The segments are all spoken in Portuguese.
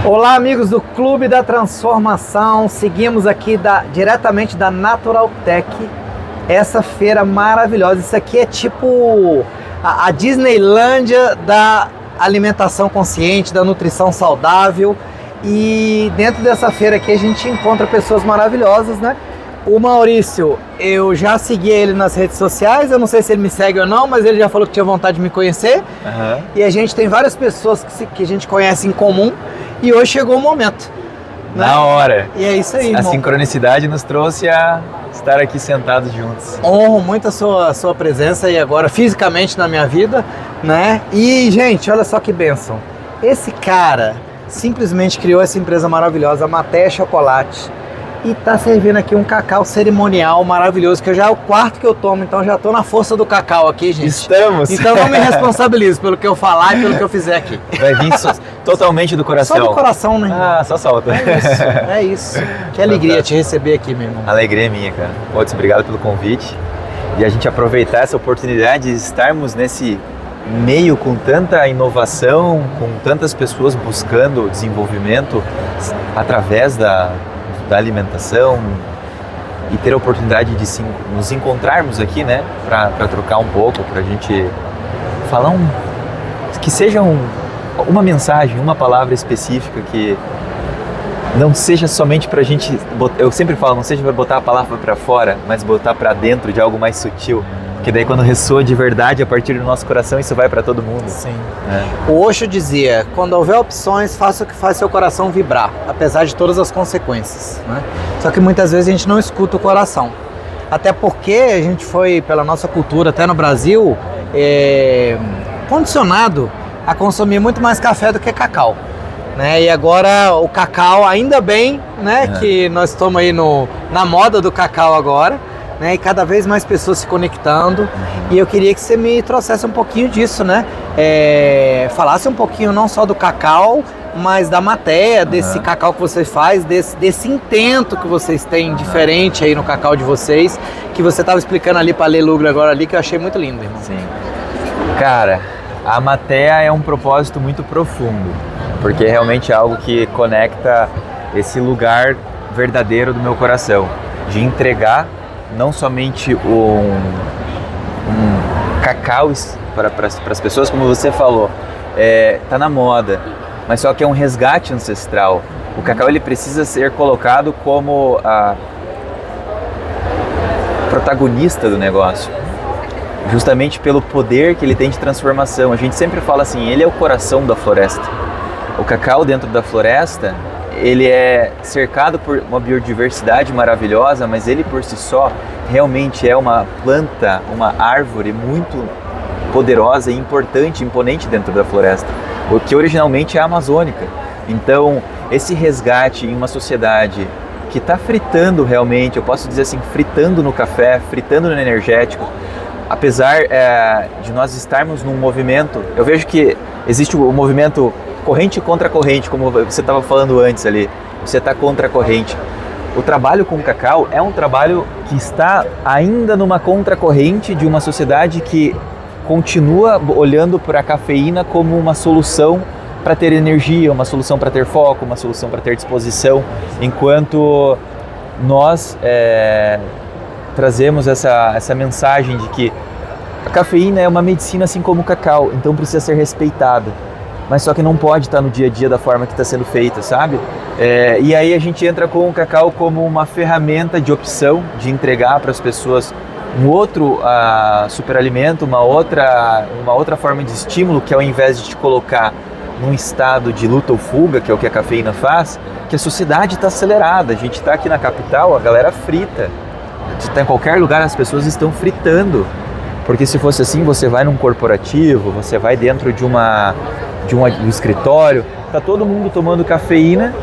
Olá, amigos do Clube da Transformação. Seguimos aqui diretamente da Natural Tech, essa feira maravilhosa. Isso aqui é tipo a Disneylândia da alimentação consciente, da nutrição saudável. E dentro dessa feira aqui a gente encontra pessoas maravilhosas, né? O Maurício, eu já segui ele nas redes sociais, eu não sei se ele me segue ou não, mas ele já falou que tinha vontade de me conhecer. Uhum. E a gente tem várias pessoas que a gente conhece em comum. E hoje chegou o momento, né? Na hora. E é isso aí, A irmão. sincronicidade nos trouxe a estar aqui sentados juntos. Honro muito a sua presença aí agora, fisicamente na minha vida, né? E, gente, olha só que bênção. Esse cara simplesmente criou essa empresa maravilhosa, a Matéia Chocolate. E tá servindo aqui um cacau cerimonial maravilhoso, que já é o quarto que eu tomo, então já tô na força do cacau aqui, gente. Estamos! Então não me responsabilizo pelo que eu falar e pelo que eu fizer aqui. Vai vir totalmente do coração. Só do coração, né? Ah, só solta. É isso. Que alegria te receber aqui, meu irmão. A alegria é minha, cara. Putz, obrigado pelo convite. E a gente aproveitar essa oportunidade de estarmos nesse meio com tanta inovação, com tantas pessoas buscando desenvolvimento através da alimentação e ter a oportunidade de nos encontrarmos aqui, né, para trocar um pouco, para a gente falar que seja uma mensagem, uma palavra específica que não seja somente para a gente, eu sempre falo, não seja para botar a palavra para fora, mas botar para dentro de algo mais sutil, porque daí quando ressoa de verdade a partir do nosso coração, isso vai para todo mundo. Sim. O Osho dizia, quando houver opções, faça o que faz seu coração vibrar, apesar de todas as consequências, né? Só que muitas vezes a gente não escuta o coração. Até porque a gente foi, pela nossa cultura, até no Brasil, condicionado a consumir muito mais café do que cacau, né? E agora o cacau, ainda bem, né, que nós estamos aí na moda do cacau agora, né, e cada vez mais pessoas se conectando. E eu queria que você me trouxesse um pouquinho disso, né? Falasse um pouquinho não só do cacau, mas da Matéia, desse cacau que você faz, desse intento que vocês têm diferente aí no cacau de vocês, que você estava explicando ali para a Lelugro agora ali, que eu achei muito lindo, irmão. Sim. Cara, a Matéia é um propósito muito profundo, porque realmente é algo que conecta esse lugar verdadeiro do meu coração, de entregar não somente um cacau para as pessoas, como você falou, tá na moda, mas só que é um resgate ancestral. O cacau ele precisa ser colocado como a protagonista do negócio, justamente pelo poder que ele tem de transformação. A gente sempre fala assim, ele é o coração da floresta. O cacau dentro da floresta, ele é cercado por uma biodiversidade maravilhosa, mas ele por si só realmente é uma planta, uma árvore muito poderosa e importante, imponente dentro da floresta, o que originalmente é amazônica. Então, esse resgate em uma sociedade que está fritando realmente, eu posso dizer assim, fritando no café, fritando no energético, apesar de nós estarmos num movimento, eu vejo que existe o movimento corrente contra corrente, como você estava falando antes ali, você está contra a corrente. O trabalho com o cacau é um trabalho que está ainda numa contracorrente de uma sociedade que continua olhando para a cafeína como uma solução para ter energia, uma solução para ter foco, uma solução para ter disposição, enquanto nós trazemos essa mensagem de que a cafeína é uma medicina assim como o cacau, então precisa ser respeitada. Mas só que não pode estar no dia a dia da forma que está sendo feita, sabe? E aí a gente entra com o cacau como uma ferramenta de opção, de entregar para as pessoas um outro superalimento, uma outra forma de estímulo, que ao invés de te colocar num estado de luta ou fuga, que é o que a cafeína faz, que a sociedade está acelerada. A gente está aqui na capital, a galera frita. Está em qualquer lugar, as pessoas estão fritando. Porque se fosse assim, você vai num corporativo, você vai dentro de um escritório, tá todo mundo tomando cafeína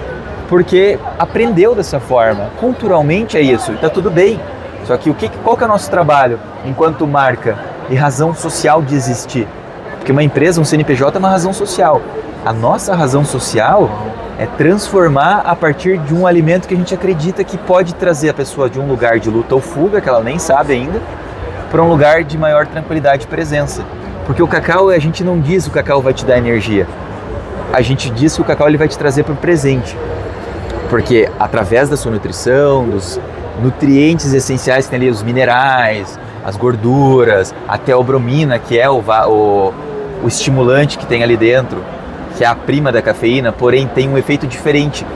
porque aprendeu dessa forma. Culturalmente é isso, e tá tudo bem. Só que qual que é o nosso trabalho enquanto marca e razão social de existir? Porque uma empresa, um CNPJ é uma razão social. A nossa razão social é transformar a partir de um alimento que a gente acredita que pode trazer a pessoa de um lugar de luta ou fuga, que ela nem sabe ainda, para um lugar de maior tranquilidade e presença. Porque o cacau, a gente não diz que o cacau vai te dar energia. a gente diz que o cacau ele vai te trazer para o presente. Porque através da sua nutrição, dos nutrientes essenciais que tem ali, os minerais, as gorduras, a teobromina, que é o estimulante que tem ali dentro, que é a prima da cafeína, porém tem um efeito diferente.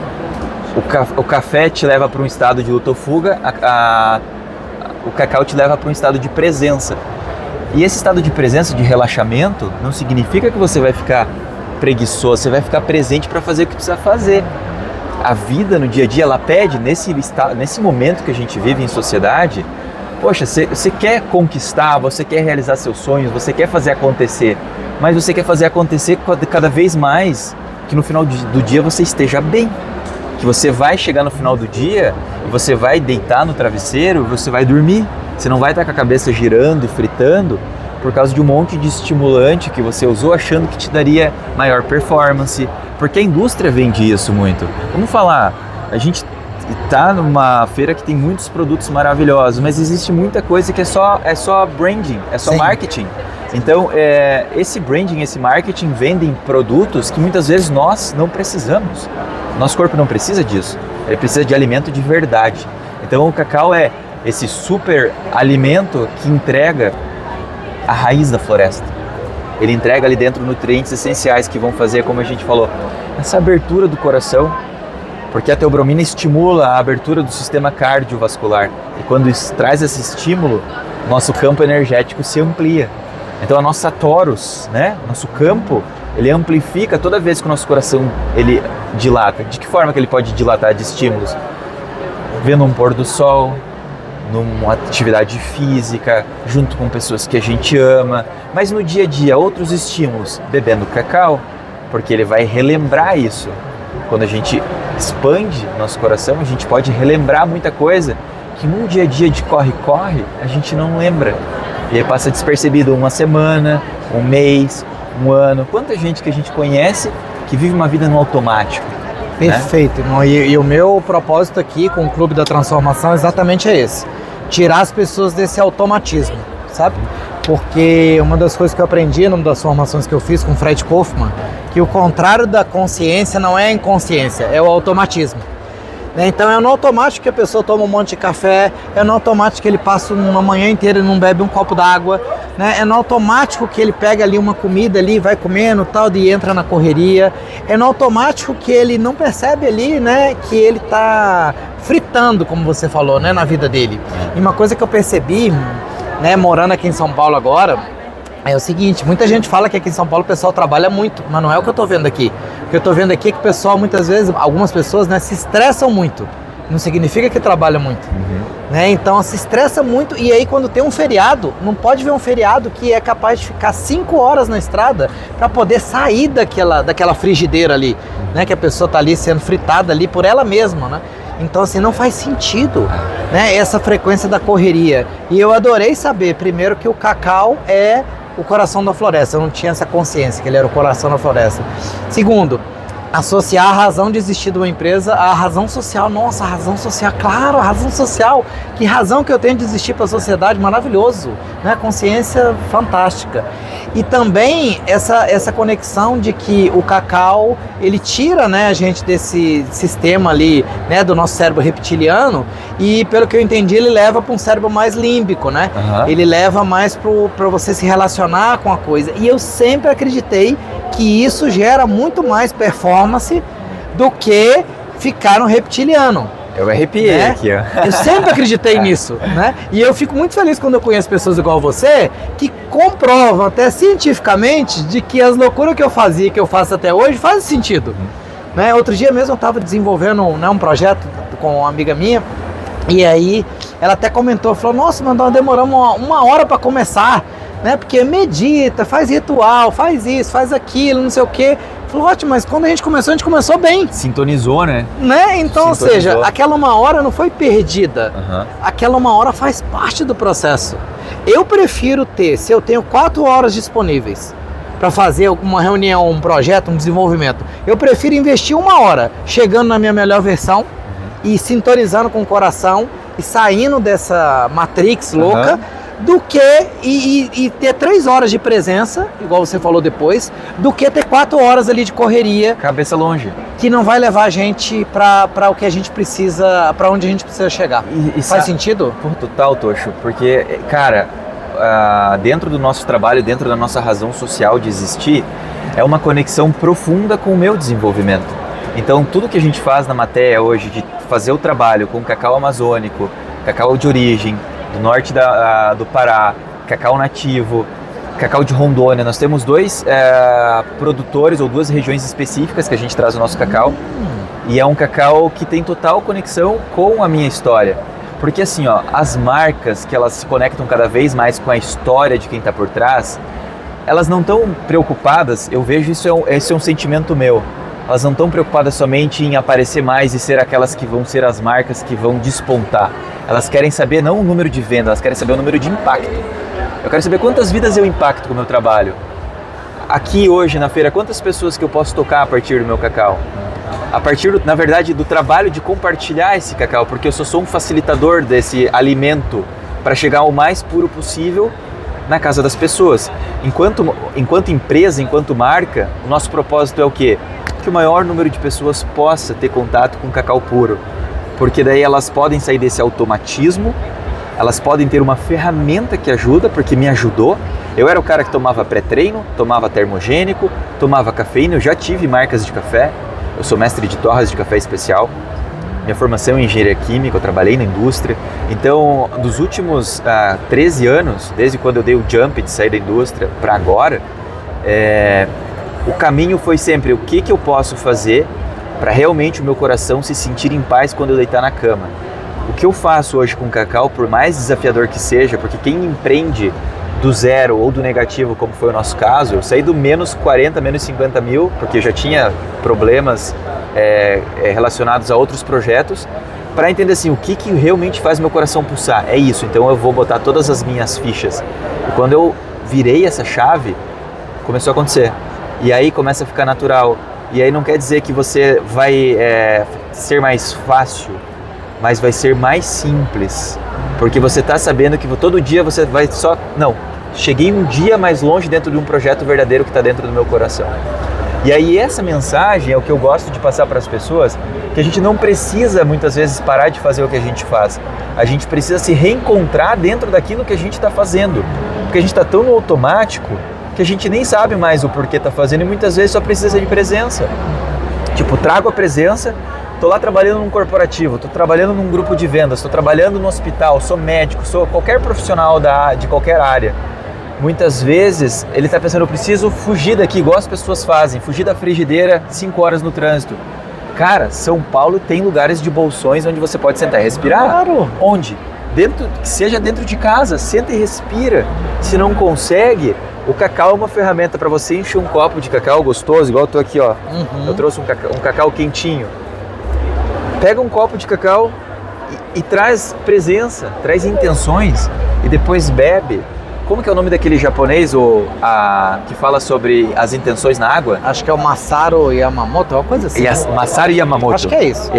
O café te leva para um estado de luta ou fuga, o cacau te leva para um estado de presença. E esse estado de presença, de relaxamento, não significa que você vai ficar preguiçoso, você vai ficar presente para fazer o que precisa fazer. A vida no dia a dia, ela pede, nesse momento que a gente vive em sociedade, poxa, você quer conquistar, você quer realizar seus sonhos, você quer fazer acontecer, mas você quer fazer acontecer cada vez mais, que no final do dia você esteja bem. Que você vai chegar no final do dia e você vai deitar no travesseiro, você vai dormir. Você não vai estar com a cabeça girando e fritando por causa de um monte de estimulante que você usou achando que te daria maior performance. Porque a indústria vende isso muito. Vamos falar, a gente está numa feira que tem muitos produtos maravilhosos, mas existe muita coisa que é só branding, é só marketing. Então, esse branding, esse marketing vendem produtos que muitas vezes nós não precisamos. Nosso corpo não precisa disso, ele precisa de alimento de verdade. Então o cacau é esse super alimento que entrega a raiz da floresta. Ele entrega ali dentro nutrientes essenciais que vão fazer, como a gente falou, essa abertura do coração, porque a teobromina estimula a abertura do sistema cardiovascular. E quando traz esse estímulo, nosso campo energético se amplia. Então a nossa torus, né, nosso campo, ele amplifica toda vez que o nosso coração ele dilata. De que forma que ele pode dilatar de estímulos? Vendo um pôr do sol, numa atividade física, junto com pessoas que a gente ama, mas no dia a dia outros estímulos, bebendo cacau, porque ele vai relembrar isso. Quando a gente expande nosso coração, a gente pode relembrar muita coisa que num dia a dia de corre-corre a gente não lembra. E aí passa despercebido uma semana, um mês, um ano. Quanta gente que a gente conhece que vive uma vida no automático. Perfeito, né? Irmão. E o meu propósito aqui com o Clube da Transformação exatamente é esse. Tirar as pessoas desse automatismo, sabe? Porque uma das coisas que eu aprendi numa das formações que eu fiz com o Fred Kofman, que o contrário da consciência não é a inconsciência, é o automatismo. Então é no automático que a pessoa toma um monte de café, é no automático que ele passa uma manhã inteira e não bebe um copo d'água, né? É no automático que ele pega ali uma comida ali, vai comendo tal, e entra na correria, é no automático que ele não percebe ali, né, que ele tá fritando, como você falou, né, na vida dele. E uma coisa que eu percebi, né, morando aqui em São Paulo agora, é o seguinte, muita gente fala que aqui em São Paulo o pessoal trabalha muito, mas não é o que eu tô vendo aqui. O que eu tô vendo aqui é que o pessoal, muitas vezes, algumas pessoas, né, se estressam muito. Não significa que trabalha muito. Né? Então se estressa muito e aí quando tem um feriado, não pode ver um feriado que é capaz de ficar 5 horas na estrada para poder sair daquela frigideira ali, né? Que a pessoa tá ali sendo fritada ali por ela mesma, né? Então assim, não faz sentido, né, essa frequência da correria. E eu adorei saber, primeiro, que o cacau é o coração da floresta. Eu não tinha essa consciência que ele era o coração da floresta. Segundo, associar a razão de existir de uma empresa à razão social. Nossa, a razão social, claro, a razão social. Que razão que eu tenho de existir para a sociedade, maravilhoso, né? Consciência fantástica. E também essa conexão de que o cacau, ele tira, né, a gente desse sistema ali, né, do nosso cérebro reptiliano, e pelo que eu entendi, ele leva para um cérebro mais límbico, né? Ele leva mais para você se relacionar com a coisa. E eu sempre acreditei que isso gera muito mais performance do que ficar no reptiliano. Eu me arrepiei, né? Aqui, ó. Eu sempre acreditei nisso, né? E eu fico muito feliz quando eu conheço pessoas igual você, que comprovam até cientificamente de que as loucuras que eu fazia, que eu faço até hoje, fazem sentido. Né? Outro dia mesmo eu estava desenvolvendo, né, um projeto com uma amiga minha, e aí ela até comentou, falou, nossa, mas nós demoramos uma hora para começar, né? Porque medita, faz ritual, faz isso, faz aquilo, não sei o quê. Falou, ótimo, mas quando a gente começou bem. Sintonizou, né? Então, ou seja, aquela uma hora não foi perdida. Aquela uma hora faz parte do processo. Eu prefiro se eu tenho 4 horas disponíveis para fazer uma reunião, um projeto, um desenvolvimento, eu prefiro investir 1 hora chegando na minha melhor versão e sintonizando com o coração e saindo dessa matrix louca, do que e ter 3 horas de presença, igual você falou depois, do que ter 4 horas ali de correria. Cabeça longe. Que não vai levar a gente para o que a gente precisa, para onde a gente precisa chegar. Faz sentido? Total, Tocho, porque, cara, dentro do nosso trabalho, dentro da nossa razão social de existir, é uma conexão profunda com o meu desenvolvimento. Então, tudo que a gente faz na Matea hoje, de fazer o trabalho com cacau amazônico, cacau de origem, do norte do Pará, cacau nativo, cacau de Rondônia. Nós temos 2 produtores ou 2 regiões específicas que a gente traz o nosso cacau. E é um cacau que tem total conexão com a minha história. Porque assim, ó, as marcas que elas se conectam cada vez mais com a história de quem está por trás, elas não estão preocupadas, eu vejo esse é um sentimento meu, elas não estão preocupadas somente em aparecer mais e ser aquelas que vão ser as marcas que vão despontar. Elas querem saber não o número de venda, elas querem saber o número de impacto. Eu quero saber quantas vidas eu impacto com o meu trabalho. Aqui hoje na feira, quantas pessoas que eu posso tocar a partir do meu cacau? A partir, na verdade, do trabalho de compartilhar esse cacau, porque eu sou um facilitador desse alimento para chegar ao mais puro possível na casa das pessoas. Enquanto empresa, enquanto marca, o nosso propósito é o quê? Que o maior número de pessoas possa ter contato com cacau puro, porque daí elas podem sair desse automatismo, elas podem ter uma ferramenta que ajuda, porque me ajudou. Eu era o cara que tomava pré-treino, tomava termogênico, tomava cafeína, eu já tive marcas de café, eu sou mestre de torras de café especial, minha formação é em engenharia química, eu trabalhei na indústria. Então, dos últimos 13 anos, desde quando eu dei o jump de sair da indústria para agora, o caminho foi sempre o que eu posso fazer para realmente o meu coração se sentir em paz quando eu deitar na cama. O que eu faço hoje com o cacau, por mais desafiador que seja, porque quem empreende do zero ou do negativo, como foi o nosso caso, eu saí do menos 40, menos 50 mil, porque eu já tinha problemas relacionados a outros projetos, para entender assim, o que realmente faz meu coração pulsar. É isso, então eu vou botar todas as minhas fichas. E quando eu virei essa chave, começou a acontecer. E aí começa a ficar natural. E aí não quer dizer que você vai ser mais fácil, mas vai ser mais simples. Porque você está sabendo que todo dia você vai só... Não, cheguei um dia mais longe dentro de um projeto verdadeiro que está dentro do meu coração. E aí essa mensagem é o que eu gosto de passar para as pessoas, que a gente não precisa muitas vezes parar de fazer o que a gente faz. A gente precisa se reencontrar dentro daquilo que a gente está fazendo. Porque a gente está tão no automático que a gente nem sabe mais o porquê está fazendo e muitas vezes só precisa de presença. Tipo, trago a presença, estou lá trabalhando num corporativo, estou trabalhando num grupo de vendas, estou trabalhando no hospital, sou médico, sou qualquer profissional de qualquer área. Muitas vezes ele está pensando, eu preciso fugir daqui, igual as pessoas fazem, fugir da frigideira 5 horas no trânsito. Cara, São Paulo tem lugares de bolsões onde você pode sentar e respirar. Claro. Onde? Seja dentro de casa, senta e respira. Se não consegue, o cacau é uma ferramenta para você encher um copo de cacau gostoso, igual eu tô aqui, ó. Eu trouxe um cacau quentinho. Pega um copo de cacau e traz presença, traz intenções e depois bebe. Como que é o nome daquele japonês que fala sobre as intenções na água? Acho que é o Masaru Yamamoto, uma coisa assim. Masaru Yamamoto. Acho que é isso.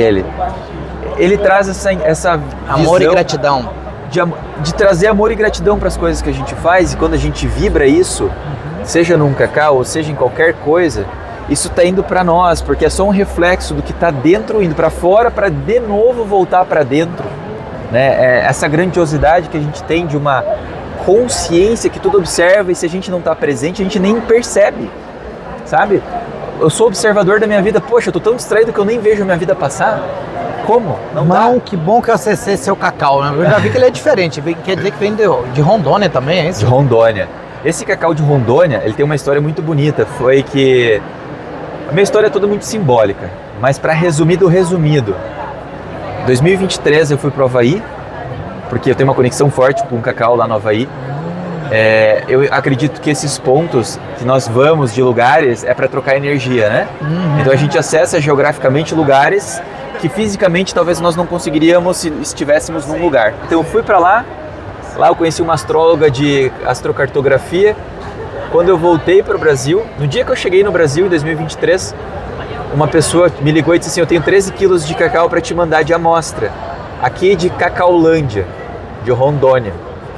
Ele traz essa amor e gratidão. De trazer amor e gratidão para as coisas que a gente faz, e quando a gente vibra isso, seja num cacau ou seja em qualquer coisa, isso está indo para nós, porque é só um reflexo do que está dentro, indo para fora, para de novo voltar para dentro. Né? Essa grandiosidade que a gente tem de uma consciência que tudo observa, e se a gente não está presente, a gente nem percebe, sabe? Eu sou observador da minha vida, poxa, eu tô tão distraído que eu nem vejo a minha vida passar. Como? Não dá. Que bom que você é seu cacau, né? Eu já vi que ele é diferente, quer dizer que vem de Rondônia também, é isso? De Rondônia. Esse cacau de Rondônia, ele tem uma história muito bonita, foi que... A minha história é toda muito simbólica, mas para resumir do resumido, em 2023 eu fui pro Havaí, porque eu tenho uma conexão forte com o cacau lá no Havaí. Eu acredito que esses pontos que nós vamos de lugares é para trocar energia, né? Então a gente acessa geograficamente lugares que fisicamente talvez nós não conseguiríamos se estivéssemos num lugar. Então eu fui para lá eu conheci uma astróloga de astrocartografia. Quando eu voltei para o Brasil, no dia que eu cheguei no Brasil, em 2023, uma pessoa me ligou e disse assim, eu tenho 13 quilos de cacau para te mandar de amostra, aqui de Cacaulândia, de Rondônia.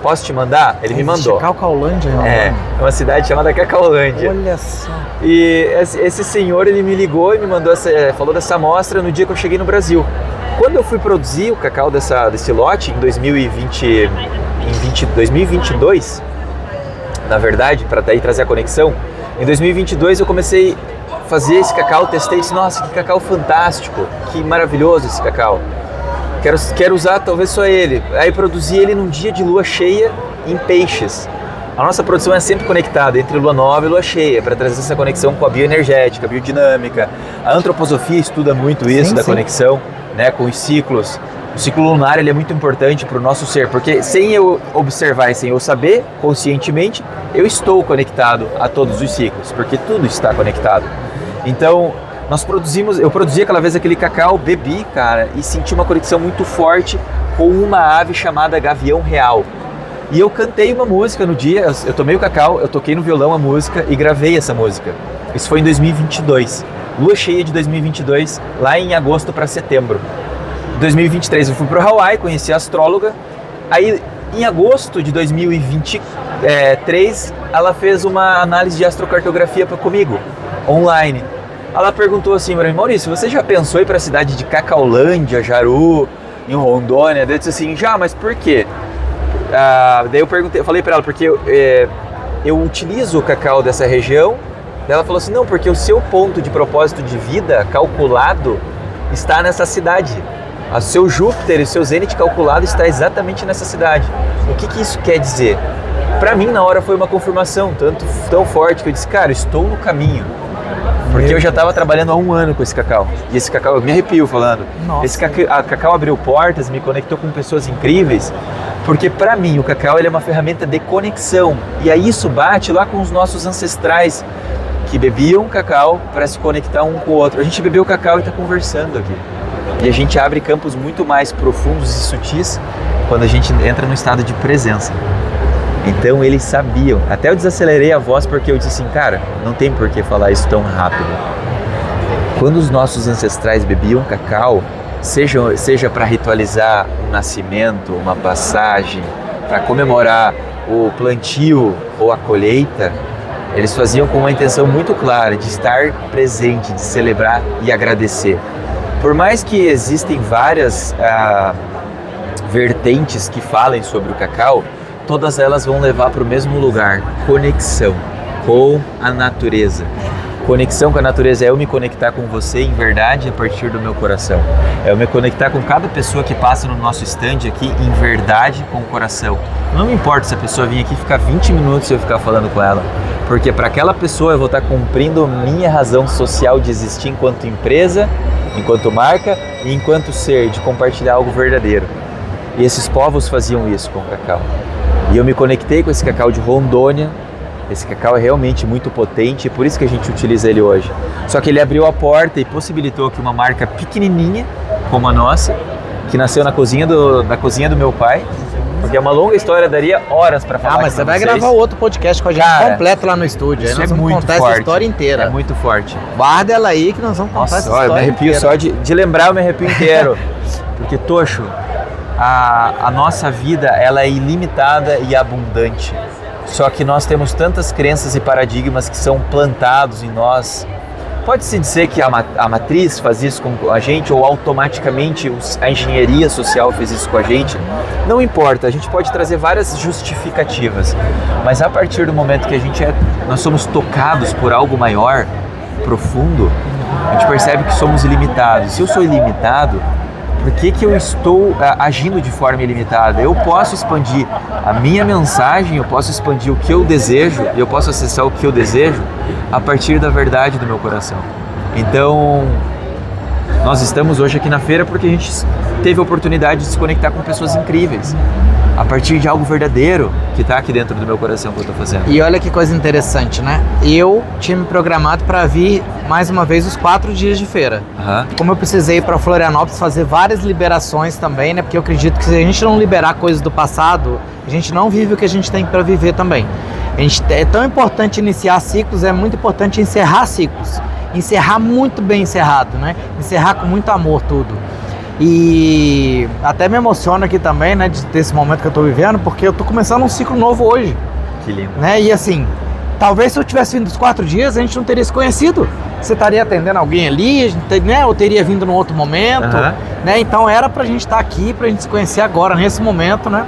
posso te mandar? Ele me mandou. Cacaulândia, não? É uma cidade chamada Cacaulândia. Olha só. E esse senhor, ele me ligou e me mandou falou dessa amostra no dia que eu cheguei no Brasil. Quando eu fui produzir o cacau desse lote em 2022, na verdade, para daí trazer a conexão, em 2022 eu comecei a fazer esse cacau, testei e disse, nossa, que cacau fantástico, que maravilhoso esse cacau. Quero usar talvez só ele. Aí produzi ele num dia de lua cheia em Peixes. A nossa produção é sempre conectada entre lua nova e lua cheia, para trazer essa conexão com a bioenergética, a biodinâmica. A antroposofia estuda muito isso, da conexão, né, com os ciclos. O ciclo lunar, ele é muito importante para o nosso ser, porque sem eu observar e sem eu saber conscientemente, eu estou conectado a todos os ciclos, porque tudo está conectado. Então, eu produzi aquela vez aquele cacau, bebi, cara, e senti uma conexão muito forte com uma ave chamada gavião real. E eu cantei uma música no dia, eu tomei o cacau, eu toquei no violão a música e gravei essa música. Isso foi em 2022, lua cheia de 2022, lá em agosto para setembro. Em 2023 eu fui para o Hawaii, conheci a astróloga. Aí em agosto de 2023 ela fez uma análise de astrocartografia comigo, online. Ela perguntou assim para mim, Maurício, você já pensou em ir para a cidade de Cacaulândia, Jaru, em Rondônia? Eu disse assim, já, mas por quê? Daí eu falei para ela, porque eu utilizo o cacau dessa região. Daí ela falou assim, não, porque o seu ponto de propósito de vida calculado está nessa cidade. O seu Júpiter e o seu Zênite calculado está exatamente nessa cidade. O que isso quer dizer? Para mim, na hora, foi uma confirmação tão forte que eu disse, cara, estou no caminho. Porque eu já estava trabalhando há 1 ano com esse cacau. E esse cacau, eu me arrepio falando. Nossa. Esse cacau abriu portas, me conectou com pessoas incríveis. Porque para mim, o cacau, ele é uma ferramenta de conexão. E aí isso bate lá com os nossos ancestrais, que bebiam cacau para se conectar um com o outro. A gente bebeu cacau e está conversando aqui. E a gente abre campos muito mais profundos e sutis quando a gente entra no estado de presença. Então eles sabiam. Até eu desacelerei a voz porque eu disse assim, cara, não tem por que falar isso tão rápido. Quando os nossos ancestrais bebiam cacau, seja para ritualizar um nascimento, uma passagem, para comemorar o plantio ou a colheita, eles faziam com uma intenção muito clara de estar presente, de celebrar e agradecer. Por mais que existem várias vertentes que falem sobre o cacau, todas elas vão levar para o mesmo lugar, conexão com a natureza. Conexão com a natureza é eu me conectar com você em verdade a partir do meu coração. É eu me conectar com cada pessoa que passa no nosso stand aqui em verdade com o coração. Não me importa se a pessoa vir aqui e ficar 20 minutos e eu ficar falando com ela, porque para aquela pessoa eu vou estar cumprindo minha razão social de existir enquanto empresa, enquanto marca e enquanto ser, de compartilhar algo verdadeiro. E esses povos faziam isso com o cacau. E eu me conectei com esse cacau de Rondônia. Esse cacau é realmente muito potente e por isso que a gente utiliza ele hoje. Só que ele abriu a porta e possibilitou que uma marca pequenininha, como a nossa, que nasceu na cozinha do meu pai, porque é uma longa história, daria horas para falar. Mas você vai gravar outro podcast com a gente completo lá no estúdio. Isso aí nós vamos contar forte. Essa história inteira. É muito forte. Guarda ela aí que nós vamos contar essa história. Eu me arrepio inteira. Só de lembrar, eu me arrepio inteiro. Porque, Tocho, a nossa vida ela é ilimitada e abundante. Só que nós temos tantas crenças e paradigmas que são plantados em nós. Pode-se dizer que a matriz faz isso com a gente ou automaticamente a engenharia social fez isso com a gente. Não importa, a gente pode trazer várias justificativas. Mas a partir do momento que nós somos tocados por algo maior, profundo, a gente percebe que somos ilimitados. Se eu sou ilimitado, por que eu estou agindo de forma ilimitada? Eu posso expandir a minha mensagem, eu posso expandir o que eu desejo, eu posso acessar o que eu desejo a partir da verdade do meu coração. Então, nós estamos hoje aqui na feira porque a gente teve a oportunidade de se conectar com pessoas incríveis, a partir de algo verdadeiro que está aqui dentro do meu coração que eu estou fazendo. E olha que coisa interessante, né? Eu tinha me programado para vir mais uma vez os 4 dias de feira. Como eu precisei ir para Florianópolis fazer várias liberações também, né? Porque eu acredito que se a gente não liberar coisas do passado, a gente não vive o que a gente tem para viver também. É tão importante iniciar ciclos, é muito importante encerrar ciclos. Encerrar muito bem encerrado, né? Encerrar com muito amor tudo. E até me emociona aqui também, né, desse momento que eu tô vivendo, porque eu tô começando um ciclo novo hoje. Que lindo. Né? E assim, talvez se eu tivesse vindo os 4 dias, a gente não teria se conhecido. Você estaria atendendo alguém ali, né? Eu teria vindo num outro momento, né? Então era pra gente estar aqui, pra gente se conhecer agora, nesse momento, né?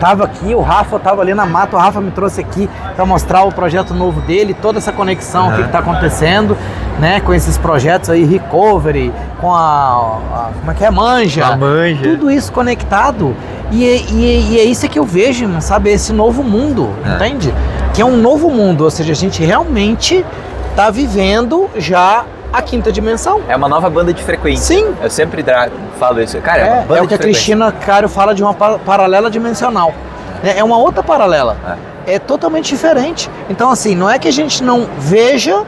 Tava aqui, o Rafa tava ali na mata, o Rafa me trouxe aqui para mostrar o projeto novo dele, toda essa conexão, o que tá acontecendo, né, com esses projetos aí, Recovery, com como é que é, Manja, tudo isso conectado, e é isso que eu vejo, sabe, esse novo mundo, entende? Que é um novo mundo, ou seja, a gente realmente tá vivendo já a 5ª dimensão. É uma nova banda de frequência. Sim. Eu sempre falo isso. Cara, é uma banda é o que a Cristina Caro fala de uma paralela dimensional. É uma outra paralela. É totalmente diferente. Então, assim, não é que a gente não veja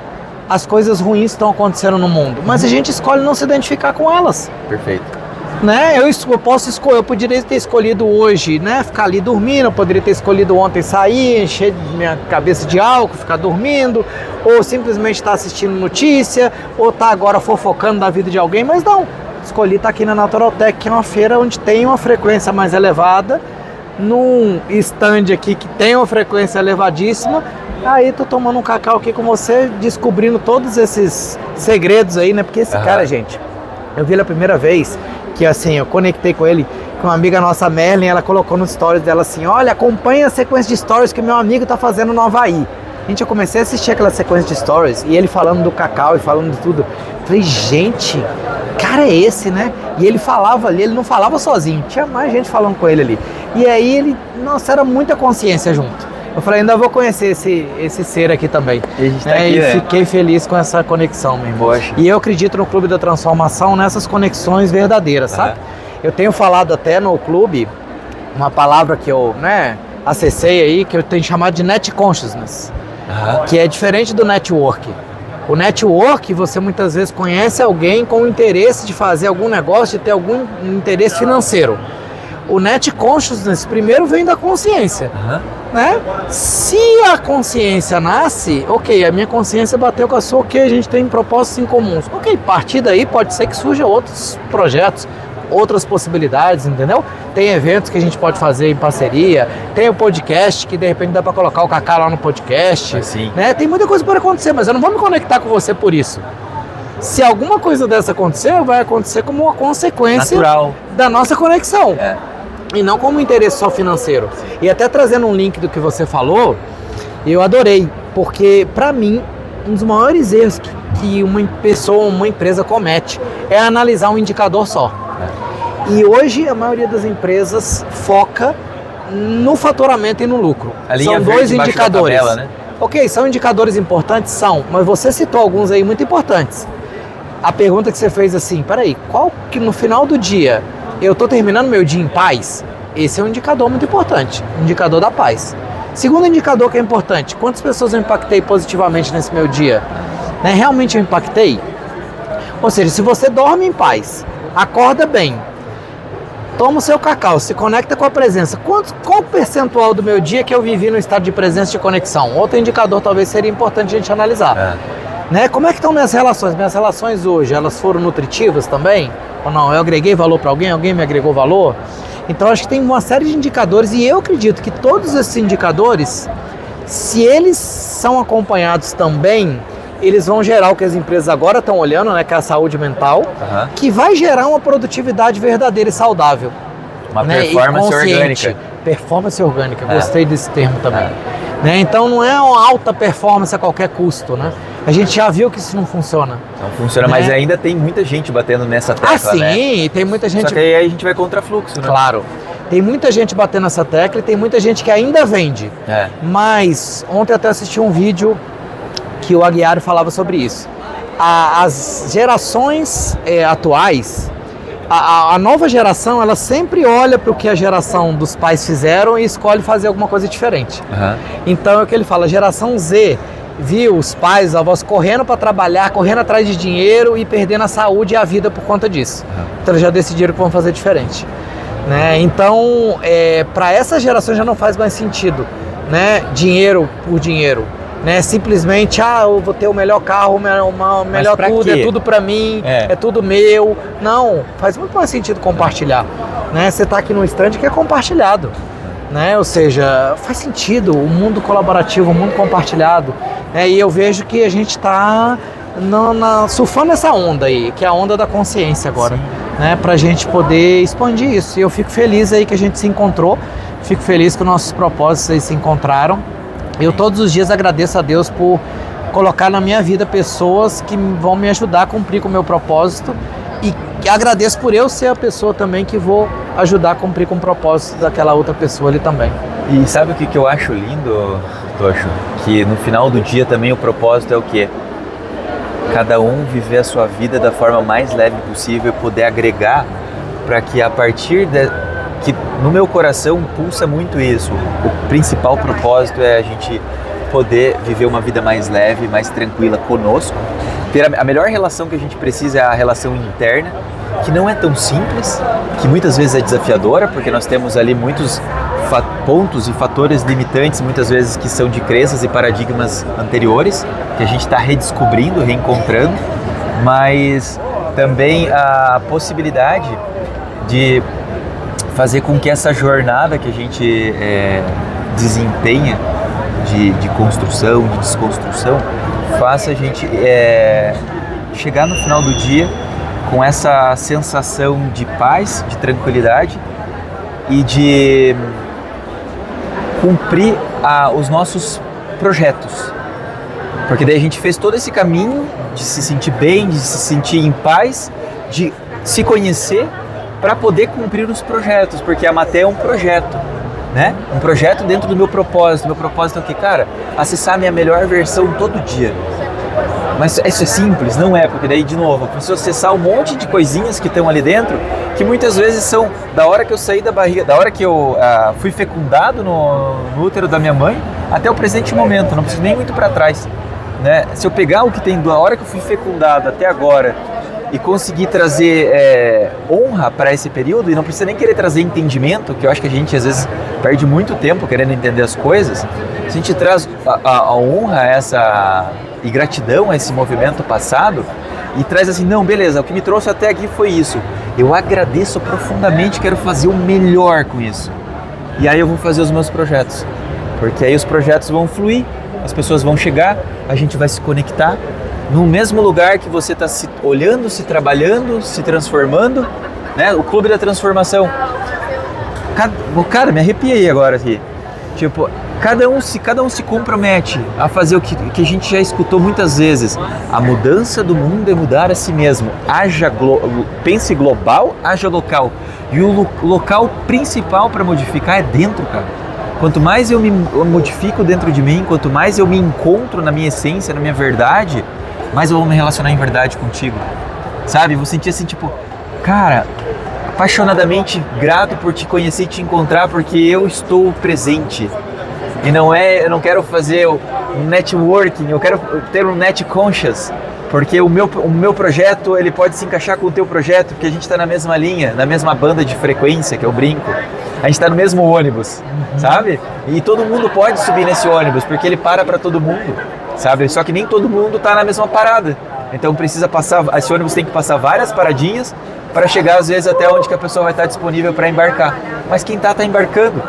as coisas ruins que estão acontecendo no mundo, mas a gente escolhe não se identificar com elas. Perfeito. Né? Eu posso escolher, eu poderia ter escolhido hoje, né, ficar ali dormindo, eu poderia ter escolhido ontem sair, encher minha cabeça de álcool, ficar dormindo, ou simplesmente estar assistindo notícia, ou estar agora fofocando da vida de alguém, mas não, escolhi estar aqui na Natural Tech, que é uma feira onde tem uma frequência mais elevada, num stand aqui que tem uma frequência elevadíssima. Aí tô tomando um cacau aqui com você, descobrindo todos esses segredos aí, né, porque esse cara, gente, eu vi ele a primeira vez, que assim, eu conectei com ele, com uma amiga nossa, Merlin, ela colocou nos stories dela assim, olha, acompanha a sequência de stories que meu amigo tá fazendo no Havaí. Gente, eu comecei a assistir aquela sequência de stories, e ele falando do cacau e falando de tudo. Falei, gente, cara é esse, né? E ele falava ali, ele não falava sozinho, tinha mais gente falando com ele ali. E aí ele, nossa, era muita consciência junto. Eu falei, ainda vou conhecer esse ser aqui também. E a gente tá aqui, e fiquei feliz com essa conexão, meu irmão. Poxa. E eu acredito no Clube da Transformação nessas conexões verdadeiras, sabe? Eu tenho falado até no clube uma palavra que eu, né, acessei aí, que eu tenho chamado de Net Consciousness, que é diferente do network. O network, você muitas vezes conhece alguém com o interesse de fazer algum negócio, de ter algum interesse financeiro. O Net Consciousness primeiro vem da consciência, né? Se a consciência nasce, ok, a minha consciência bateu com a sua, ok, a gente tem propósitos em comuns. Ok, a partir daí pode ser que surjam outros projetos, outras possibilidades, entendeu? Tem eventos que a gente pode fazer em parceria, tem o podcast que de repente dá para colocar o Cacá lá no podcast, né? Tem muita coisa para acontecer, mas eu não vou me conectar com você por isso. Se alguma coisa dessa acontecer, vai acontecer como uma consequência natural da nossa conexão. E não como interesse só financeiro. E até trazendo um link do que você falou, eu adorei, porque para mim, um dos maiores erros que uma pessoa, uma empresa comete é analisar um indicador só. E hoje a maioria das empresas foca no faturamento e no lucro. São 2 indicadores. Tabela, né? Ok, são indicadores importantes? São, mas você citou alguns aí muito importantes. A pergunta que você fez assim, peraí, qual que no final do dia eu estou terminando meu dia em paz? Esse é um indicador muito importante, indicador da paz. Segundo indicador que é importante, quantas pessoas eu impactei positivamente nesse meu dia? Né? Realmente eu impactei? Ou seja, se você dorme em paz, acorda bem, toma o seu cacau, se conecta com a presença, qual percentual do meu dia que eu vivi no estado de presença de conexão? Outro indicador talvez seria importante a gente analisar. Né? Como é que estão minhas relações? Minhas relações hoje, elas foram nutritivas também? Ou não? Eu agreguei valor para alguém? Alguém me agregou valor? Então acho que tem uma série de indicadores e eu acredito que todos esses indicadores, se eles são acompanhados também, eles vão gerar o que as empresas agora estão olhando, né, que é a saúde mental, que vai gerar uma produtividade verdadeira e saudável. Uma performance orgânica. Performance orgânica, gostei desse termo também. Né? Então não é uma alta performance a qualquer custo, né? A gente já viu que isso não funciona. Não funciona, né? Mas ainda tem muita gente batendo nessa tecla, sim, né? Tem muita gente... Só que aí a gente vai contra fluxo, né? Claro. Tem muita gente batendo nessa tecla e tem muita gente que ainda vende. Mas ontem eu até assisti um vídeo que o Aguiar falava sobre isso. As gerações atuais, a nova geração, ela sempre olha para o que a geração dos pais fizeram e escolhe fazer alguma coisa diferente. Então é o que ele fala, a geração Z viu os pais, os avós correndo para trabalhar, correndo atrás de dinheiro e perdendo a saúde e a vida por conta disso. Então eles já decidiram que vão fazer diferente. Né? Então, para essa geração já não faz mais sentido, né? Dinheiro por dinheiro. né? Simplesmente, eu vou ter o melhor carro, o melhor tudo, quê? é tudo para mim, é tudo meu. Não, faz muito mais sentido compartilhar, né? Você tá aqui no stand que é compartilhado, né? Ou seja, faz sentido o mundo colaborativo, o mundo compartilhado, né? E eu vejo que a gente está surfando essa onda aí, que é a onda da consciência agora, né? Pra gente poder expandir isso. E eu fico feliz aí que a gente se encontrou, fico feliz que os nossos propósitos aí se encontraram. Eu todos os dias agradeço a Deus por colocar na minha vida pessoas que vão me ajudar a cumprir com o meu propósito, e agradeço por eu ser a pessoa também que vou ajudar a cumprir com o propósito daquela outra pessoa ali também. E sabe o que eu acho lindo, Tocho? Que no final do dia também o propósito é o quê? Cada um viver a sua vida da forma mais leve possível e poder agregar para que a partir que no meu coração pulsa muito isso. O principal propósito é a gente poder viver uma vida mais leve, mais tranquila conosco. Ter a melhor relação que a gente precisa é a relação interna, que não é tão simples, que muitas vezes é desafiadora, porque nós temos ali muitos pontos e fatores limitantes, muitas vezes que são de crenças e paradigmas anteriores, que a gente está redescobrindo, reencontrando, mas também a possibilidade de fazer com que essa jornada que a gente desempenha de construção, de desconstrução, faça a gente chegar no final do dia com essa sensação de paz, de tranquilidade e de cumprir os nossos projetos. Porque daí a gente fez todo esse caminho de se sentir bem, de se sentir em paz, de se conhecer para poder cumprir os projetos, porque a Maté é um projeto, né? Um projeto dentro do meu propósito. Meu propósito é o quê? Cara, acessar a minha melhor versão todo dia. Mas isso é simples? Não é, porque daí, de novo, eu preciso acessar um monte de coisinhas que estão ali dentro, que muitas vezes são da hora que eu saí da barriga, da hora que eu fui fecundado no útero da minha mãe, até o presente momento, não preciso nem muito para trás, né? Se eu pegar o que tem da hora que eu fui fecundado até agora e conseguir trazer honra para esse período, e não precisa nem querer trazer entendimento, que eu acho que a gente às vezes perde muito tempo querendo entender as coisas, se a gente traz a honra e gratidão a esse movimento passado e traz assim, não, beleza, o que me trouxe até aqui foi isso, eu agradeço profundamente, quero fazer o melhor com isso, e aí eu vou fazer os meus projetos, porque aí os projetos vão fluir, as pessoas vão chegar, a gente vai se conectar no mesmo lugar que você está se olhando, se trabalhando, se transformando, né? O Clube da Transformação. Cara, me arrepiei agora aqui. Tipo, cada um se compromete a fazer o que a gente já escutou muitas vezes. A mudança do mundo é mudar a si mesmo. Pense global, haja local. E o local principal para modificar é dentro, cara. Quanto mais eu me modifico dentro de mim, quanto mais eu me encontro na minha essência, na minha verdade, mais eu vou me relacionar em verdade contigo, sabe? Vou sentir assim, tipo, cara, apaixonadamente grato por te conhecer e te encontrar, porque eu estou presente. E eu não quero fazer o networking, eu quero ter um net conscious, porque o meu projeto, ele pode se encaixar com o teu projeto, porque a gente está na mesma linha, na mesma banda de frequência, que eu brinco. A gente está no mesmo ônibus, sabe? E todo mundo pode subir nesse ônibus, porque ele para todo mundo, sabe? Só que nem todo mundo está na mesma parada. Então precisa passar, esse ônibus tem que passar várias paradinhas para chegar às vezes até onde que a pessoa vai estar disponível para embarcar. Mas quem tá embarcando.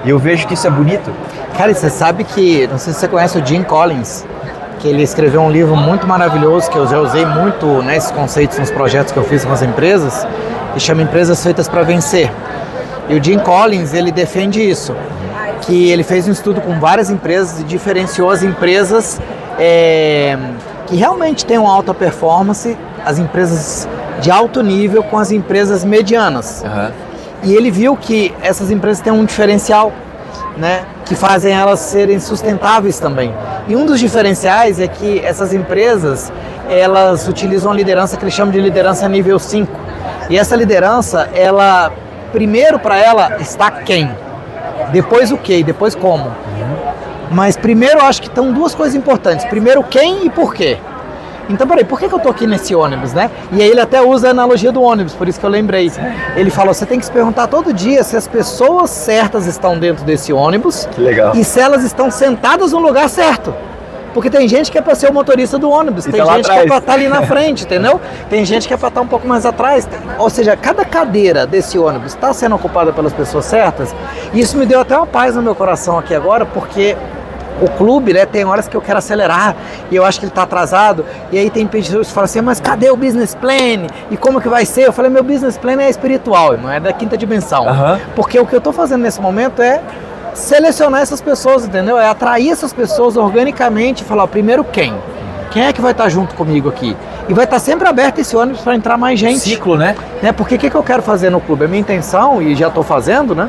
E eu vejo que isso é bonito. Cara, e você sabe que, não sei se você conhece o Jim Collins, que ele escreveu um livro muito maravilhoso, que eu já usei muito nesses conceitos nos projetos que eu fiz com as empresas, que chama Empresas Feitas para Vencer. E o Jim Collins, ele defende isso, que ele fez um estudo com várias empresas e diferenciou as empresas que realmente têm uma alta performance, as empresas de alto nível com as empresas medianas. Uhum. E ele viu que essas empresas têm um diferencial, né, que fazem elas serem sustentáveis também. E um dos diferenciais é que essas empresas, elas utilizam a liderança que eles chamam de liderança nível 5. E essa liderança, primeiro para ela está quem, depois o que e depois como. Mas primeiro eu acho que estão duas coisas importantes, primeiro quem e por quê. Então peraí, por que eu tô aqui nesse ônibus, né? E aí ele até usa a analogia do ônibus, por isso que eu lembrei. Ele falou, você tem que se perguntar todo dia se as pessoas certas estão dentro desse ônibus. Que legal. E se elas estão sentadas no lugar certo. Porque tem gente que é para ser o motorista do ônibus, tem gente que é para estar ali na frente, entendeu? Tem gente que é para estar um pouco mais atrás. Ou seja, cada cadeira desse ônibus está sendo ocupada pelas pessoas certas. E isso me deu até uma paz no meu coração aqui agora, porque o clube, né, tem horas que eu quero acelerar e eu acho que ele está atrasado, e aí tem pessoas que falam assim, mas cadê o business plan? E como que vai ser? Eu falei, meu business plan é espiritual, não é da quinta dimensão. Porque o que eu estou fazendo nesse momento é selecionar essas pessoas, entendeu? É atrair essas pessoas organicamente e falar, primeiro quem? Quem é que vai estar junto comigo aqui? E vai estar sempre aberto esse ônibus para entrar mais gente. Ciclo, né? Porque o que eu quero fazer no clube? A minha intenção, e já estou fazendo, né?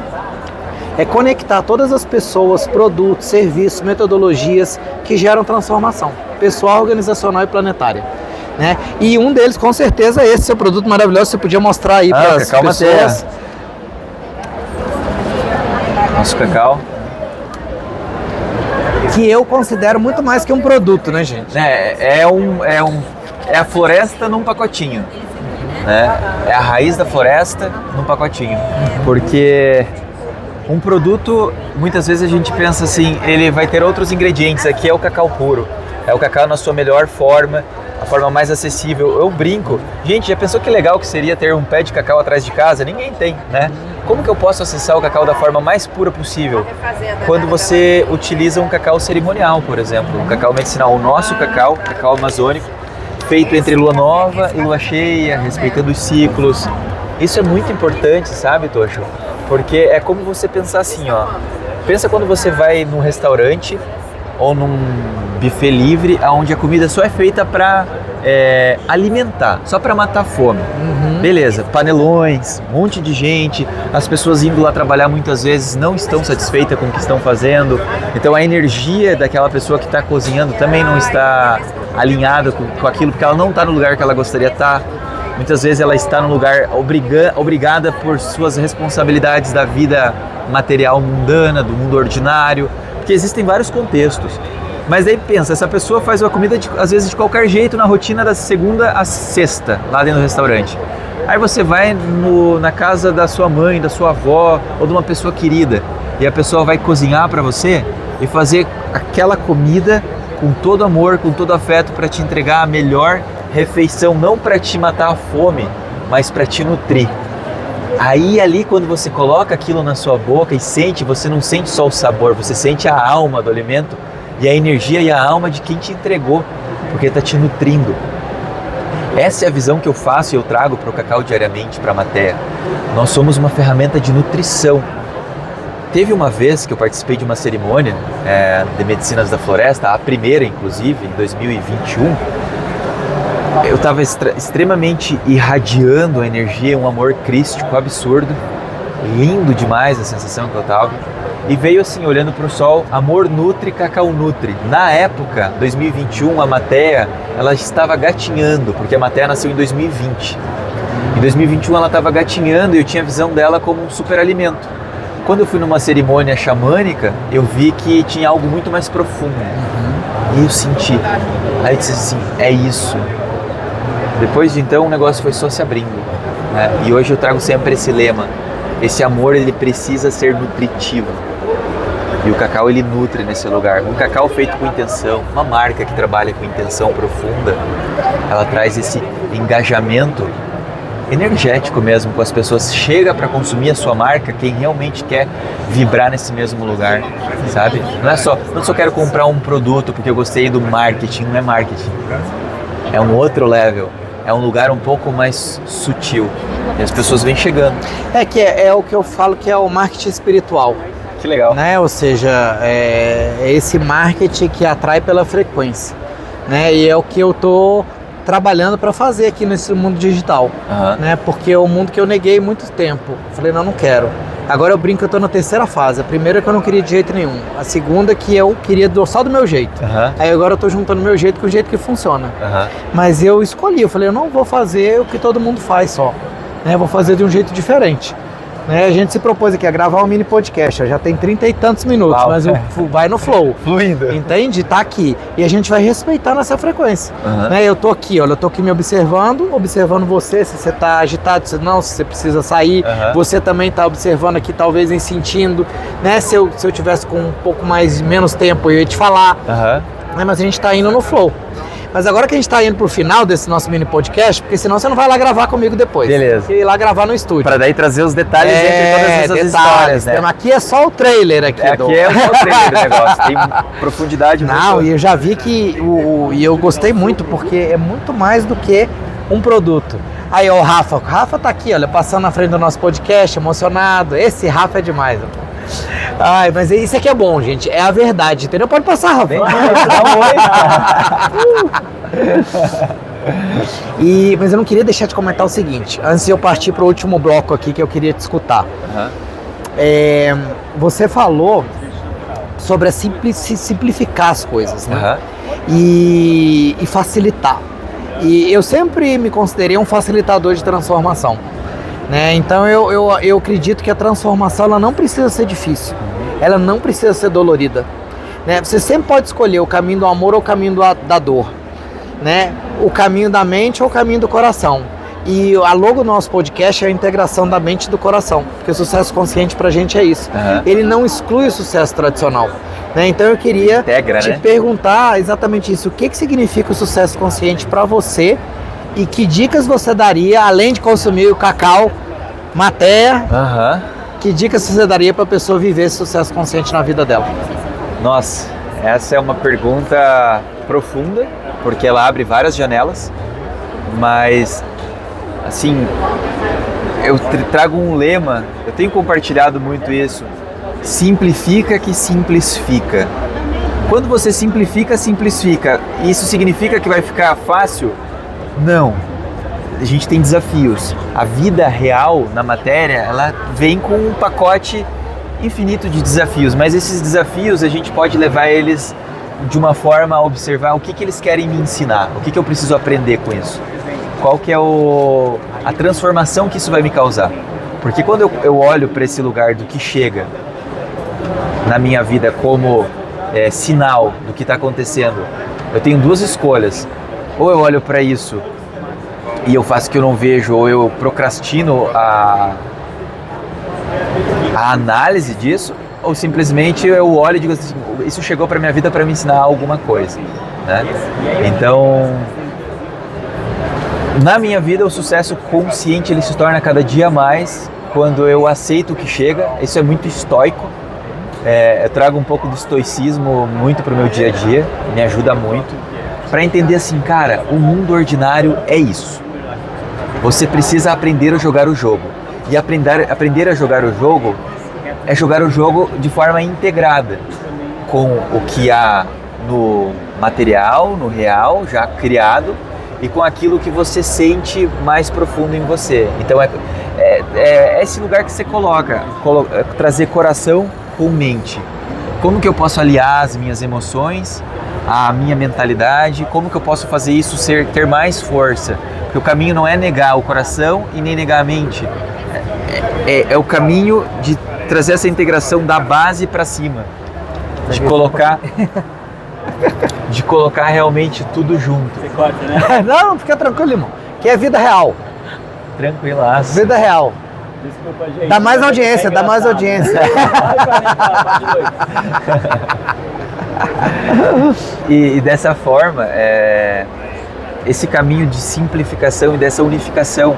É conectar todas as pessoas, produtos, serviços, metodologias que geram transformação pessoal, organizacional e planetária. Né? E um deles, com certeza, é esse seu produto maravilhoso. Você podia mostrar aí para as pessoas. Nosso cacau. Que eu considero muito mais que um produto, né, gente? É a floresta num pacotinho. Né? É a raiz da floresta num pacotinho. Porque um produto, muitas vezes a gente pensa assim, ele vai ter outros ingredientes. Aqui é o cacau puro, é o cacau na sua melhor forma, a forma mais acessível. Eu brinco, gente, já pensou que legal que seria ter um pé de cacau atrás de casa? Ninguém tem, né? Como que eu posso acessar o cacau da forma mais pura possível? Quando você utiliza um cacau cerimonial, por exemplo, um cacau medicinal. O nosso cacau, cacau amazônico, feito entre lua nova e lua cheia, respeitando os ciclos. Isso é muito importante, sabe, Tocho? Porque é como você pensar assim, ó. Pensa quando você vai num restaurante ou num buffet livre, onde a comida só é feita para alimentar, só para matar a fome. Beleza, panelões, um monte de gente, as pessoas indo lá trabalhar muitas vezes não estão satisfeitas com o que estão fazendo, então a energia daquela pessoa que está cozinhando também não está alinhada com aquilo, porque ela não está no lugar que ela gostaria de estar. Muitas vezes ela está no lugar obrigada por suas responsabilidades da vida material mundana, do mundo ordinário, porque existem vários contextos. Mas aí pensa, essa pessoa faz uma comida às vezes de qualquer jeito na rotina da segunda a sexta, lá dentro do restaurante. Aí você vai na casa da sua mãe, da sua avó ou de uma pessoa querida, e a pessoa vai cozinhar para você e fazer aquela comida com todo amor, com todo afeto, para te entregar a melhor refeição, não para te matar a fome, mas para te nutrir. Aí ali quando você coloca aquilo na sua boca e sente, você não sente só o sabor, você sente a alma do alimento e a energia e a alma de quem te entregou, porque está te nutrindo. Essa é a visão que eu faço e eu trago para o cacau diariamente, para a Matéia. Nós somos uma ferramenta de nutrição. Teve uma vez que eu participei de uma cerimônia de Medicinas da Floresta, a primeira inclusive, em 2021, eu estava extremamente irradiando a energia, um amor crístico absurdo, lindo demais a sensação que eu estava. E veio assim, olhando para o sol, amor nutre, cacau nutre. Na época, 2021, a Matéia, ela estava gatinhando, porque a Matéia nasceu em 2020. Em 2021 ela estava gatinhando e eu tinha a visão dela como um superalimento. Quando eu fui numa cerimônia xamânica, eu vi que tinha algo muito mais profundo. E eu senti. Aí eu disse assim, é isso. Depois de então o negócio foi só se abrindo, né? E hoje eu trago sempre esse lema, esse amor ele precisa ser nutritivo, e o cacau ele nutre nesse lugar. Um cacau feito com intenção, uma marca que trabalha com intenção profunda, ela traz esse engajamento energético mesmo com as pessoas, chega para consumir a sua marca quem realmente quer vibrar nesse mesmo lugar, sabe? Não só quero comprar um produto porque eu gostei do marketing, não é marketing, é um outro level. É um lugar um pouco mais sutil. E as pessoas vêm chegando. É o que eu falo que é o marketing espiritual. Que legal. Né? Ou seja, é esse marketing que atrai pela frequência. Né? E é o que eu estou trabalhando para fazer aqui nesse mundo digital. Né? Porque é o mundo que eu neguei muito tempo. Falei, não quero. Agora eu brinco que eu estou na terceira fase. A primeira que eu não queria de jeito nenhum. A segunda que eu queria só do meu jeito. Aí agora eu estou juntando o meu jeito com o jeito que funciona. Mas eu escolhi, eu falei, eu não vou fazer o que todo mundo faz só. Né? Eu vou fazer de um jeito diferente. Né? A gente se propôs aqui a gravar um mini podcast, já tem 30 e tantos minutos, mas vai no flow. Fluindo. Entende? Tá aqui. E a gente vai respeitar nessa frequência. Né? Eu tô aqui, olha, eu tô aqui me observando você, se você tá agitado, se você precisa sair. Você também tá observando aqui, talvez em sentindo, né? Se eu tivesse com um pouco menos tempo, eu ia te falar. né? Mas a gente está indo no flow. Mas agora que a gente está indo pro final desse nosso mini podcast, porque senão você não vai lá gravar comigo depois. Beleza. Tem que ir lá gravar no estúdio. Para daí trazer os detalhes entre todas essas histórias, né? Então, aqui é só o trailer aqui. Aqui é só o trailer do negócio. Tem profundidade. Não, e eu já vi que e eu gostei muito, porque é muito mais do que um produto. Aí, ó, o Rafa tá aqui, olha, passando na frente do nosso podcast, emocionado. Esse Rafa é demais. Ai, mas isso aqui é bom, gente. É a verdade, entendeu? Pode passar, Rafa. Mas eu não queria deixar de comentar o seguinte, antes de eu partir para o último bloco aqui que eu queria te escutar. Você falou sobre simplificar as coisas, né? E facilitar. E eu sempre me considerei um facilitador de transformação, né? Então eu acredito que a transformação ela não precisa ser difícil, ela não precisa ser dolorida, né? Você sempre pode escolher o caminho do amor ou o caminho da dor, né? O caminho da mente ou o caminho do coração. E a logo do nosso podcast é a integração da mente e do coração, porque o sucesso consciente pra gente é isso. Ele não exclui o sucesso tradicional, né? Então eu queria te perguntar exatamente isso. O que significa o sucesso consciente para você e que dicas você daria, além de consumir o cacau, matéria, que dicas você daria para a pessoa viver esse sucesso consciente na vida dela? Nossa, essa é uma pergunta profunda, porque ela abre várias janelas, mas assim, eu trago um lema, eu tenho compartilhado muito isso: simplifica que simplifica. Quando você simplifica, simplifica. Isso significa que vai ficar fácil? Não. A gente tem desafios. A vida real na matéria, ela vem com um pacote infinito de desafios, mas esses desafios a gente pode levar eles de uma forma a observar o que eles querem me ensinar, o que eu preciso aprender com isso. Qual que é a transformação que isso vai me causar. Porque quando eu olho para esse lugar do que chega na minha vida como sinal do que está acontecendo, eu tenho duas escolhas. Ou eu olho para isso e eu faço o que eu não vejo, ou eu procrastino a análise disso, ou simplesmente eu olho e digo assim, isso chegou para minha vida para me ensinar alguma coisa, né? Então, na minha vida, o sucesso consciente ele se torna cada dia mais quando eu aceito o que chega. Isso é muito estoico. Eu trago um pouco do estoicismo muito para o meu dia a dia, me ajuda muito para entender assim, cara, o mundo ordinário é isso. Você precisa aprender a jogar o jogo. E aprender a jogar o jogo é jogar o jogo de forma integrada com o que há no material, no real, já criado, e com aquilo que você sente mais profundo em você. Então é esse lugar que você coloca, trazer coração com mente. Como que eu posso aliar as minhas emoções, a minha mentalidade, como que eu posso fazer isso ter mais força? Porque o caminho não é negar o coração e nem negar a mente. É o caminho de trazer essa integração da base para cima, de colocar realmente tudo junto. Você corta, né? Não, fica tranquilo, irmão. Que é vida real. Tranquilaço. Vida real. Desculpa, gente. Dá mais audiência, dá mais audiência. E dessa forma, esse caminho de simplificação e dessa unificação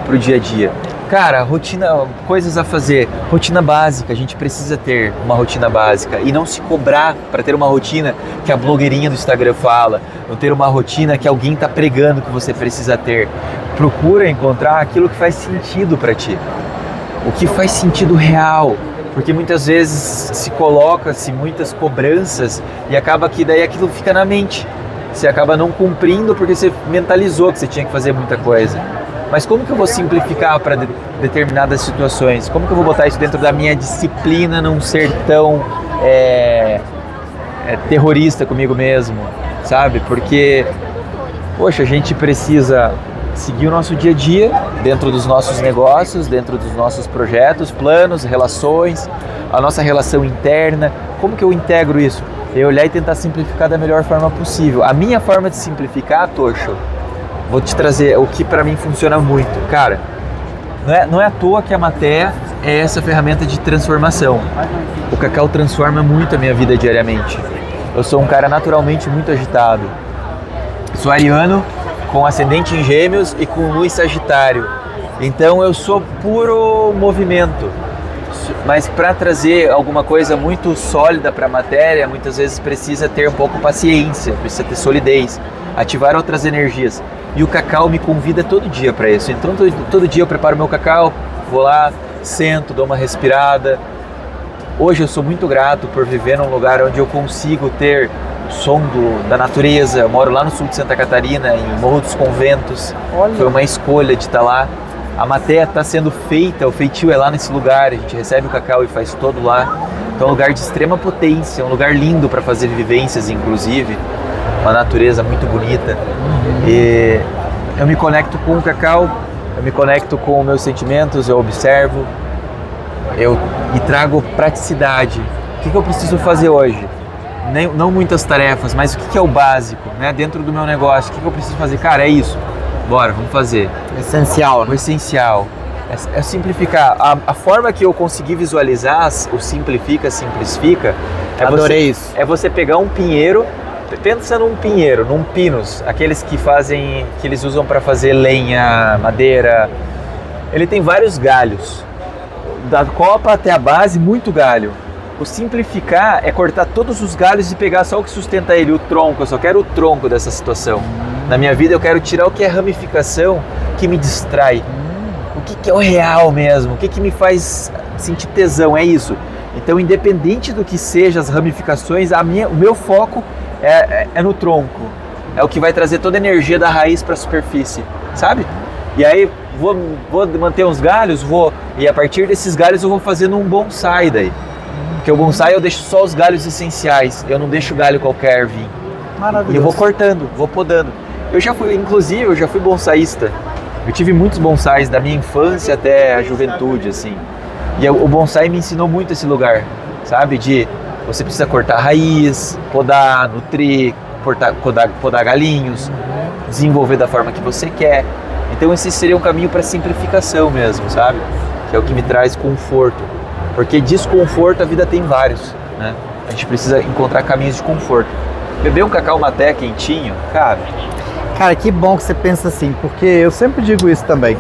para o dia a dia. Cara, rotina, coisas a fazer, rotina básica, a gente precisa ter uma rotina básica e não se cobrar para ter uma rotina que a blogueirinha do Instagram fala, não ter uma rotina que alguém está pregando que você precisa ter. Procura encontrar aquilo que faz sentido para ti, o que faz sentido real, porque muitas vezes se coloca-se muitas cobranças e acaba que daí aquilo fica na mente, você acaba não cumprindo porque você mentalizou que você tinha que fazer muita coisa. Mas como que eu vou simplificar para determinadas situações? Como que eu vou botar isso dentro da minha disciplina, não ser tão terrorista comigo mesmo, sabe? Porque, poxa, a gente precisa seguir o nosso dia a dia dentro dos nossos negócios, dentro dos nossos projetos, planos, relações, a nossa relação interna. Como que eu integro isso? Eu olhar e tentar simplificar da melhor forma possível. A minha forma de simplificar, Tocho, vou te trazer o que para mim funciona muito. Cara, não é à toa que a Maté é essa ferramenta de transformação. O cacau transforma muito a minha vida diariamente. Eu sou um cara naturalmente muito agitado. Sou ariano, com ascendente em Gêmeos e com lua em Sagitário. Então eu sou puro movimento. Mas para trazer alguma coisa muito sólida para a matéria, muitas vezes precisa ter um pouco de paciência, precisa ter solidez, ativar outras energias. E o cacau me convida todo dia para isso. Então todo dia eu preparo meu cacau, vou lá, sento, dou uma respirada. Hoje eu sou muito grato por viver num lugar onde eu consigo ter o som da natureza. Eu moro lá no sul de Santa Catarina, em Morro dos Conventos. Olha. Foi uma escolha de estar lá. A matéria está sendo feita, o feitio é lá nesse lugar, a gente recebe o cacau e faz todo lá. Então é um lugar de extrema potência, um lugar lindo para fazer vivências, inclusive. Uma natureza muito bonita. E eu me conecto com o cacau, eu me conecto com os meus sentimentos, eu observo, eu me trago praticidade. O que eu preciso fazer hoje? Não muitas tarefas, mas o que é o básico, né? Dentro do meu negócio, o que eu preciso fazer? Cara, é isso. Bora, vamos fazer. Essencial, né? O essencial é simplificar. A forma que eu consegui visualizar o simplifica, Adorei isso. É você pegar um pinheiro, pensa num pinheiro, num pinus, aqueles que eles usam para fazer lenha, madeira. Ele tem vários galhos, da copa até a base, muito galho. O simplificar é cortar todos os galhos e pegar só o que sustenta ele, o tronco. Eu só quero o tronco dessa situação. Na minha vida eu quero tirar o que é ramificação, que me distrai. O que é o real mesmo, o que me faz sentir tesão, é isso. Então, independente do que sejam as ramificações, o meu foco é no tronco. É o que vai trazer toda a energia da raiz para a superfície, sabe? E aí vou manter uns galhos, e a partir desses galhos eu vou fazendo um bonsai daí. Porque o bonsai eu deixo só os galhos essenciais, eu não deixo galho qualquer vir. Maravilhoso. E eu vou cortando, vou podando. Eu já fui bonsaísta. Eu tive muitos bonsais da minha infância até a juventude, assim. E o bonsai me ensinou muito esse lugar, sabe? De você precisa cortar a raiz, podar, nutrir, podar galinhos, desenvolver da forma que você quer. Então esse seria um caminho para simplificação mesmo, sabe? Que é o que me traz conforto. Porque desconforto a vida tem vários, né? A gente precisa encontrar caminhos de conforto. Beber um cacau maté quentinho, cara... Cara, que bom que você pensa assim, porque eu sempre digo isso também.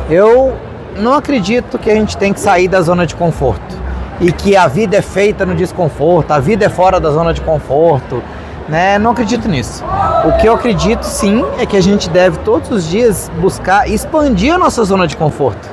Eu não acredito que a gente tem que sair da zona de conforto e que a vida é feita no desconforto, a vida é fora da zona de conforto, né? Não acredito nisso. O que eu acredito sim é que a gente deve todos os dias buscar expandir a nossa zona de conforto,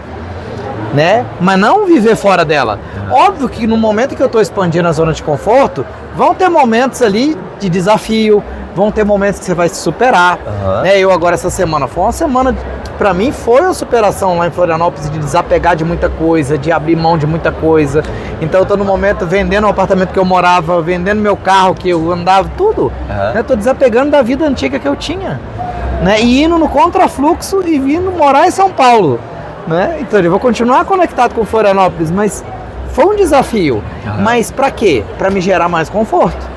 né? Mas não viver fora dela. Óbvio que no momento que eu estou expandindo a zona de conforto, vão ter momentos ali de desafio, vão ter momentos que você vai se superar, né? Eu agora essa semana, foi uma semana, pra mim foi uma superação lá em Florianópolis, de desapegar de muita coisa, de abrir mão de muita coisa. Então eu tô no momento vendendo o apartamento que eu morava, vendendo meu carro que eu andava, tudo, né? Tô desapegando da vida antiga que eu tinha, né? E indo no contrafluxo e vindo morar em São Paulo, né? Então eu vou continuar conectado com Florianópolis, mas foi um desafio. Mas pra quê? Pra me gerar mais conforto.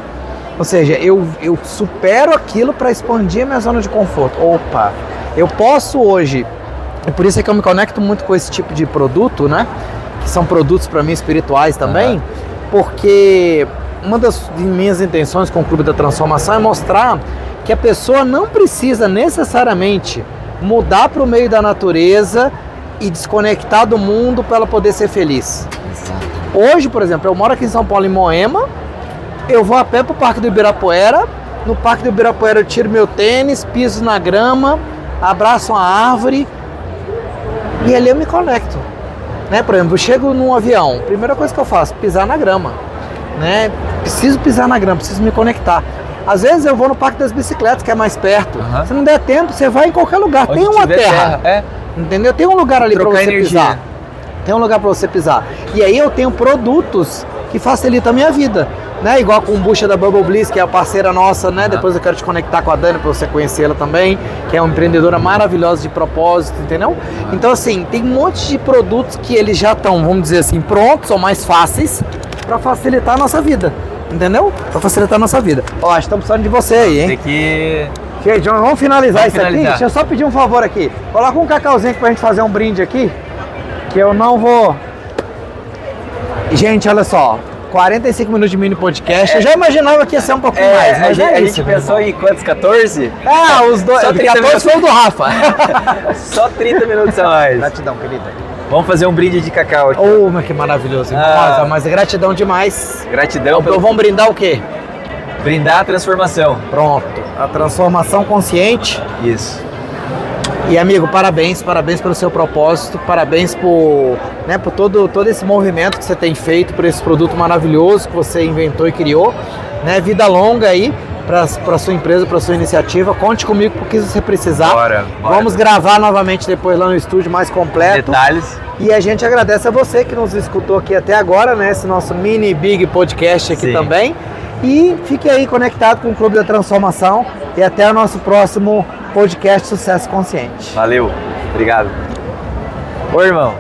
Ou seja, eu supero aquilo para expandir a minha zona de conforto. Opa, eu posso hoje, e por isso é que eu me conecto muito com esse tipo de produto, né? Que são produtos para mim espirituais também, porque uma das minhas intenções com o Clube da Transformação é mostrar que a pessoa não precisa necessariamente mudar para o meio da natureza e desconectar do mundo para ela poder ser feliz. Exato. Hoje, por exemplo, eu moro aqui em São Paulo, em Moema. Eu vou a pé pro Parque do Ibirapuera. No Parque do Ibirapuera eu tiro meu tênis, piso na grama, abraço uma árvore e ali eu me conecto, né? Por exemplo, eu chego num avião, primeira coisa que eu faço, pisar na grama, né? Preciso pisar na grama, preciso me conectar. Às vezes eu vou no Parque das Bicicletas, que é mais perto. Se não der tempo, você vai em qualquer lugar. Onde tem uma terra, entendeu? Tem um lugar ali para você pisar. Tem um lugar para você pisar. E aí eu tenho produtos que facilitam a minha vida, né? Igual a kombucha da Bubble Bliss, que é a parceira nossa, né? Depois eu quero te conectar com a Dani para você conhecê-la também, que é uma empreendedora maravilhosa de propósito, entendeu? Então assim, tem um monte de produtos que eles já estão, vamos dizer assim, prontos ou mais fáceis para facilitar a nossa vida, entendeu? Para facilitar a nossa vida. Ó, acho que estamos precisando de você aí, hein? Tem que... Gente, vamos finalizar isso aqui. Deixa eu só pedir um favor aqui. Coloca um cacauzinho aqui pra gente fazer um brinde aqui, que eu não vou... Gente, olha só, 45 minutos de mini podcast. Eu já imaginava que ia ser um pouquinho mais, mas a é gente isso. pensou em quantos? 14? Os dois. Só 30 14 foi o do Rafa. Só 30 minutos a mais. Gratidão, querida. Vamos fazer um brinde de cacau aqui. Mas que maravilhoso. Ah. Nossa, mas gratidão demais. Gratidão Então vamos brindar o quê? brindar a transformação. Pronto. A transformação consciente. Isso. E amigo, parabéns pelo seu propósito, parabéns por todo esse movimento que você tem feito, por esse produto maravilhoso que você inventou e criou, né? Vida longa aí para sua empresa, para sua iniciativa. Conte comigo porque se você precisar. Bora. Vamos gravar novamente depois lá no estúdio mais completo. Detalhes. E a gente agradece a você que nos escutou aqui até agora, né? Esse nosso mini big podcast aqui também. E fique aí conectado com o Clube da Transformação e até o nosso próximo podcast Sucesso Consciente. Valeu. Obrigado. Ô, irmão.